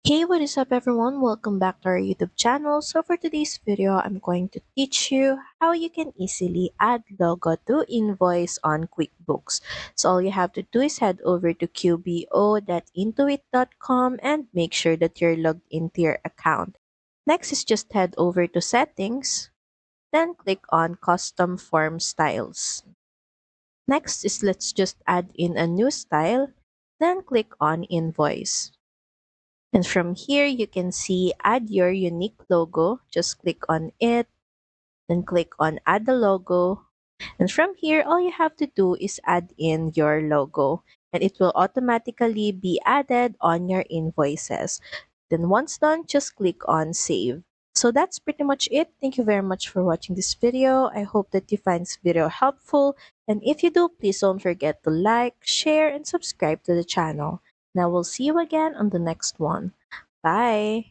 Hey, what is up everyone? Welcome back to our YouTube channel. So for today's video, I'm going to teach you how you can easily add logo to Invoice on QuickBooks. So all you have to do is head over to qbo.intuit.com and make sure that you're logged into your account. Next is just head over to Settings, then click on Custom Form Styles. Next is let's just add in a new style, then click on Invoice. And from here, you can see add your unique logo. Just click on it, then click on add the logo. And from here, all you have to do is add in your logo and it will automatically be added on your invoices. Then once done, just click on save. So that's pretty much it. Thank you very much for watching this video. I hope that you find this video helpful. And if you do, please don't forget to like, share, and subscribe to the channel. Now we'll see you again on the next one. Bye.